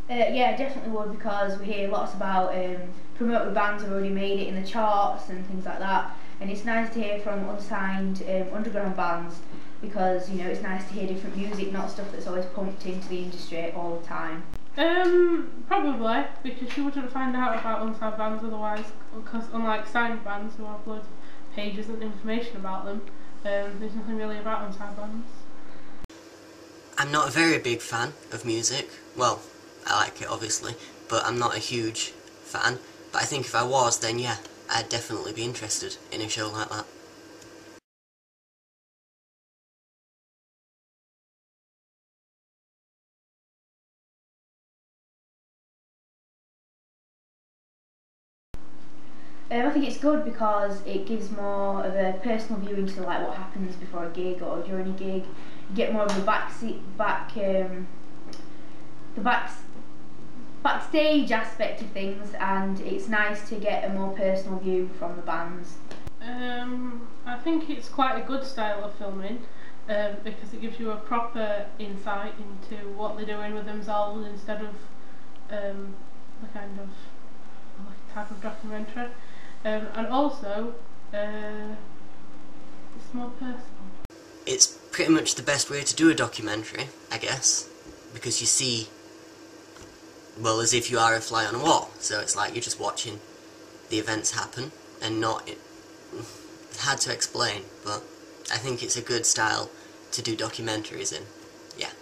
Yeah, definitely would, because we hear lots about promoted bands have already made it in the charts and things like that, and it's nice to hear from unsigned underground bands, because it's nice to hear different music, not stuff that's always pumped into the industry all the time. Probably, because you wouldn't find out about unsigned bands otherwise, because unlike signed bands who have loads of pages and information about them, there's nothing really about unsigned bands. I'm not a very big fan of music. Well, I like it obviously, but I'm not a huge fan. But I think if I was, then yeah, I'd definitely be interested in a show like that. I think it's good because it gives more of a personal view into like what happens before a gig or during a gig. You get more of the backstage aspect of things, and it's nice to get a more personal view from the bands. I think it's quite a good style of filming because it gives you a proper insight into what they're doing with themselves instead of the kind of type of documentary. And also, it's more personal. It's pretty much the best way to do a documentary, I guess, because you see, well, as if you are a fly on a wall, so it's like you're just watching the events happen, and not, it's hard to explain, but I think it's a good style to do documentaries in, yeah.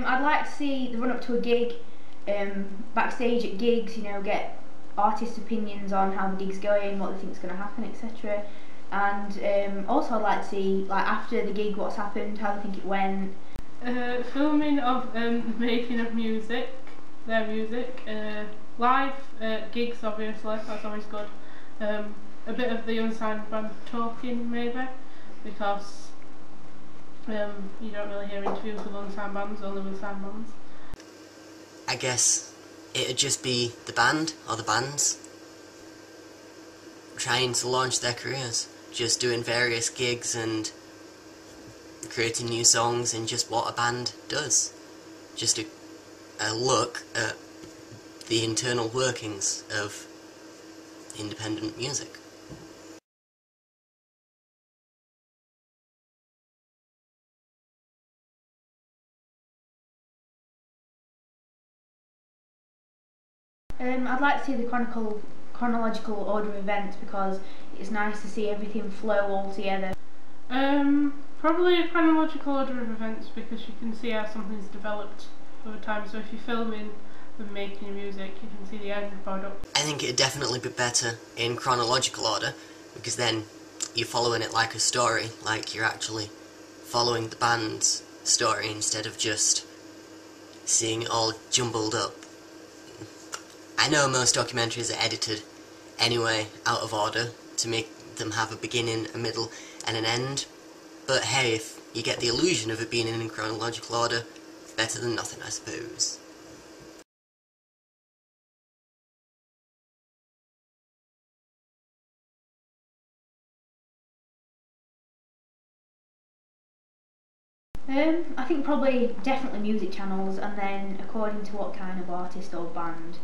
I'd like to see the run up to a gig, backstage at gigs, get artists' opinions on how the gig's going, what they think's going to happen, etc. And also I'd like to see, like, after the gig, what's happened, how they think it went. Filming of making of music, their music, live gigs obviously, that's always good. A bit of the unsigned band talking maybe, because you don't really hear interviews with unsigned bands, only with signed bands. I guess it'd just be the band, or the bands, trying to launch their careers, just doing various gigs and creating new songs and just what a band does. Just a look at the internal workings of independent music. I'd like to see the chronological order of events, because it's nice to see everything flow all together. Probably a chronological order of events, because you can see how something's developed over time. So if you're filming and making music, you can see the end product. I think it'd definitely be better in chronological order, because then you're following it like a story, like you're actually following the band's story instead of just seeing it all jumbled up. I know most documentaries are edited anyway out of order to make them have a beginning, a middle and an end, but hey, if you get the illusion of it being in chronological order, better than nothing, I suppose. I think probably definitely music channels, and then according to what kind of artist or band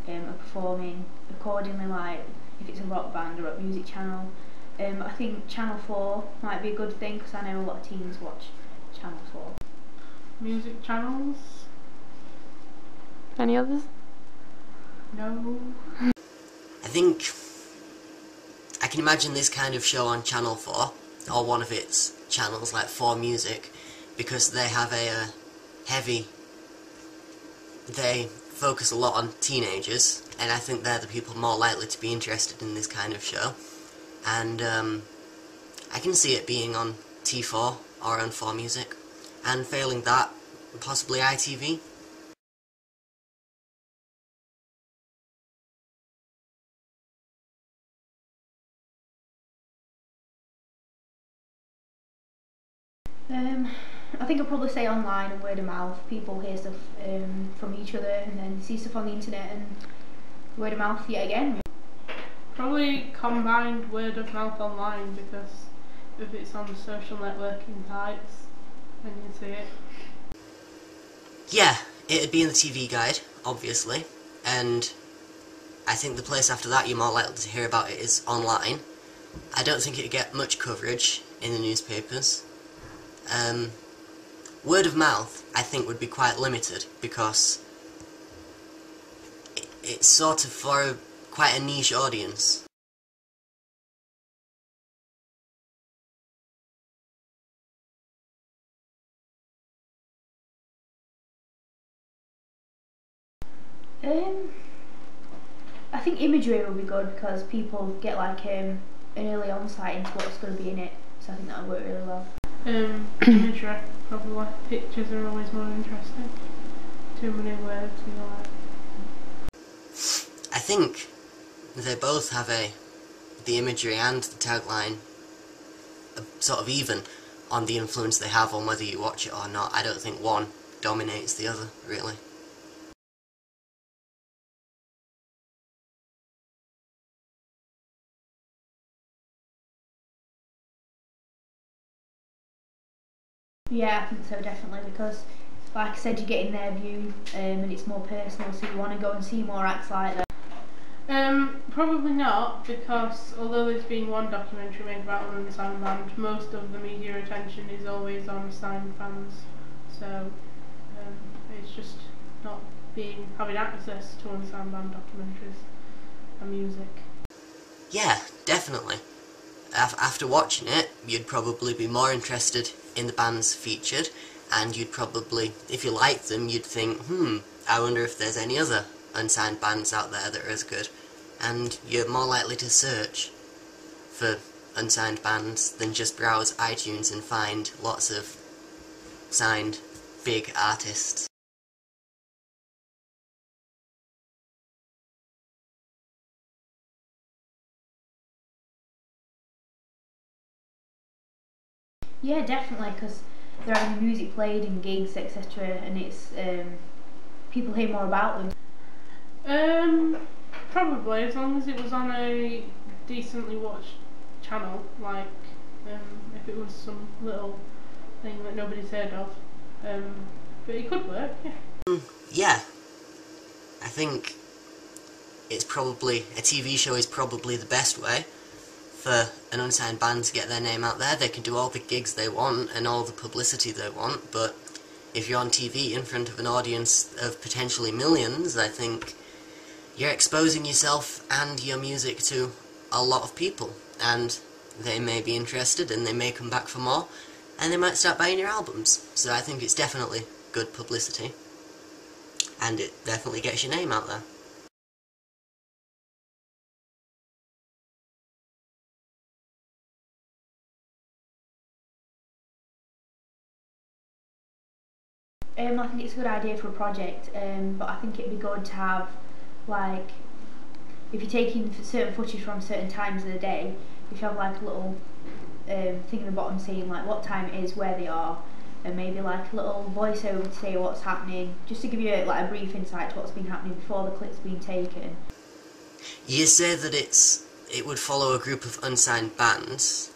are performing accordingly, like if it's a rock band or a music channel. I think Channel 4 might be a good thing, because I know a lot of teens watch Channel 4. Music channels? Any others? No. I think I can imagine this kind of show on Channel 4, or one of its channels like 4 Music, because they have a they focus a lot on teenagers, and I think they're the people more likely to be interested in this kind of show. And I can see it being on T4 or on 4 Music, and failing that, possibly ITV. I think I'll probably say online and word of mouth. People hear stuff from each other, and then see stuff on the internet, and word of mouth yet again. Probably combined word of mouth online, because if it's on social networking sites, then you see it. Yeah, it'd be in the TV guide, obviously, and I think the place after that you're more likely to hear about it is online. I don't think it'd get much coverage in the newspapers. Word of mouth, I think, would be quite limited, because it's sort of for quite a niche audience. I think imagery will be good because people get like an early insight into what's going to be in it, so I think that would work really well. Imagery, probably. Pictures are always more interesting. Too many words, you know. I think they both have the imagery and the tagline sort of even on the influence they have on whether you watch it or not. I don't think one dominates the other, really. Yeah, I think so, definitely, because like I said, you're getting their view, and it's more personal, so you want to go and see more acts like that. Probably not, because although there's been one documentary made about an unsigned band, most of the media attention is always on signed bands, so it's just not having access to unsigned band documentaries and music. Yeah, definitely. After watching it, you'd probably be more interested in the bands featured, and you'd probably, if you liked them, you'd think, I wonder if there's any other unsigned bands out there that are as good. And you're more likely to search for unsigned bands than just browse iTunes and find lots of signed big artists. Yeah, definitely, because they're having music played in gigs, etc., and it's people hear more about them. Probably, as long as it was on a decently watched channel, like if it was some little thing that nobody's heard of. But it could work, yeah. Yeah. I think it's probably, a TV show is probably the best way for an unsigned band to get their name out there. They can do all the gigs they want and all the publicity they want, but if you're on TV in front of an audience of potentially millions, I think you're exposing yourself and your music to a lot of people, and they may be interested and they may come back for more, and they might start buying your albums. So I think it's definitely good publicity, and it definitely gets your name out there. I think it's a good idea for a project, but I think it'd be good to have, like, if you're taking certain footage from certain times of the day, if you have like a little thing at the bottom saying like what time it is, where they are, and maybe like a little voiceover to say what's happening, just to give you like a brief insight to what's been happening before the clip's been taken. You say that it would follow a group of unsigned bands.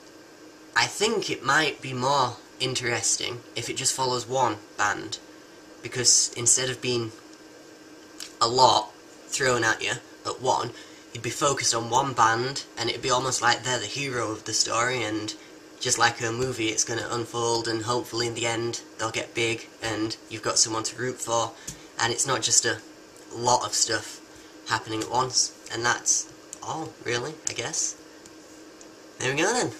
I think it might be more interesting if it just follows one band, because instead of being a lot thrown at you at one, you'd be focused on one band, and it'd be almost like they're the hero of the story, and just like a movie, it's going to unfold, and hopefully in the end they'll get big and you've got someone to root for, and it's not just a lot of stuff happening at once. And that's all, really, I guess. There we go then.